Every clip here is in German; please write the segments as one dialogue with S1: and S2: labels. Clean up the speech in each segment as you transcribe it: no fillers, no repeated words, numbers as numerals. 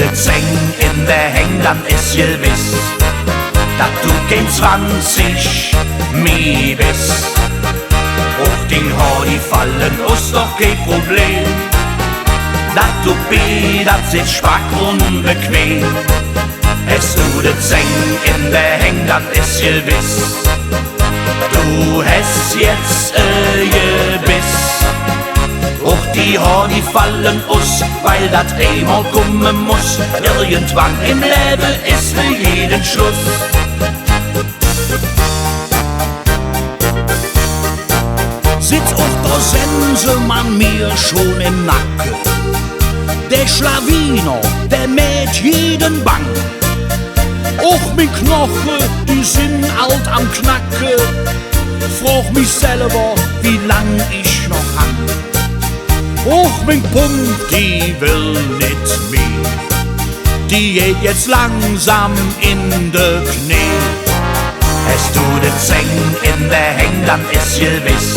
S1: de Zeng in der Heng, dann ist gewiss, dass du kein 20 mehr bist. Auch den Haar, die fallen, ist doch kein Problem. Dat du B, dat sitzt schwach unbequem. Es du de Zeng in der Heng, dat ist gewiss, du hast jetzt Gebiss. Auch die Haar, die fallen us, weil dat einmal kommen muss. Irgendwann im Leben ist für jeden Schluss. Sitzt auf der Sensenmann mir schon im Nacken. Der Schlawiner, der mäht jeden Bang. Auch mit Knochen, die sind alt am Knacken. Frag mich selber, wie lang ich noch hang. Auch mit Pump, die will nicht mehr. Die geht jetzt langsam in de Knie. Es du de Zeng in der Heng, dann ist gewiss,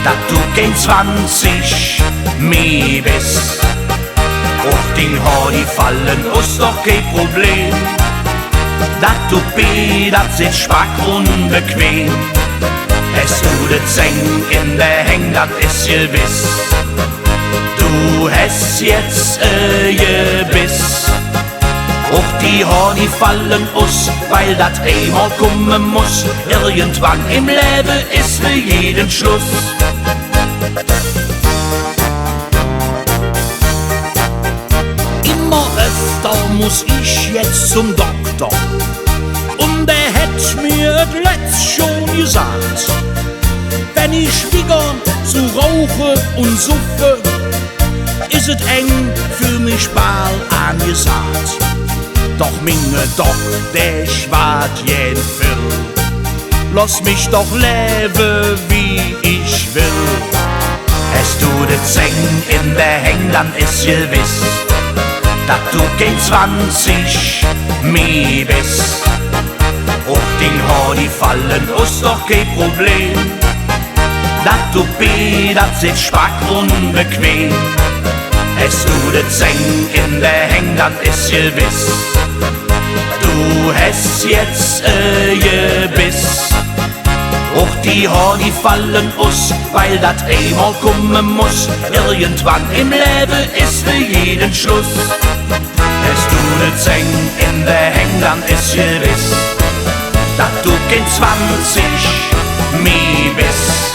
S1: dat du kein 20 mehr bist. Auch den Haar, die fallen, ist doch kein Problem. Dat du B, dat sitzt schwach unbequem. Es du de Zeng in der Heng, dat ist gewiss, du hast jetzt Gebiss. Auch die Haar, die fallen us, weil dat einmal kommen muss. Irgendwann im Leben ist für jeden Schluss. Immer öfter muss ich jetzt zum Doktor. Und der hätt mir letzt schon gesagt, wenn ich wieder zu rauche und suffe, ist es eng für mich bald angesagt. Doch minge doch, der schwart jen will. Lass mich doch leben, wie ich will. Es du de Zeng in der Heng, dann ist gewiss, dat du kein 20 mehr bist. Auch den Haar, die fallen, ist doch kein Problem. Dat du B, dat sitzt schwach unbequem. Es du de Zeng in der Heng, dann ist gewiss, du hast jetzt Gebiss. Auch die Haar, die fallen us, weil dat einmal kommen muss. Irgendwann im Leben ist für jeden Schluss. Es du de Zeng in der Heng, dann ist gewiss, dat du kein 20 mehr bist.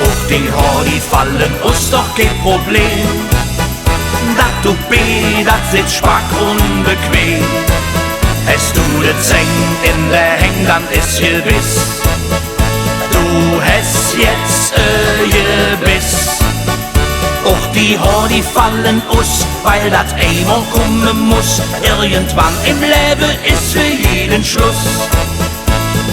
S1: Auch die Haar, die fallen, ist doch kein Problem. Dat du B, dat sitzt schwach unbequem. Es du de Zeng in der Heng, dann ist gewiss, du hast jetzt Gebiss. Auch die Haar, die fallen us, weil dat einmal kommen muss. Irgendwann im Leben ist für jeden Schluss.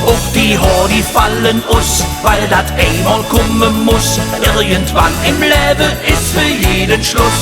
S1: Auch die Haar, die fallen us, weil dat einmal kommen muss. Irgendwann im Leben ist für jeden Schluss.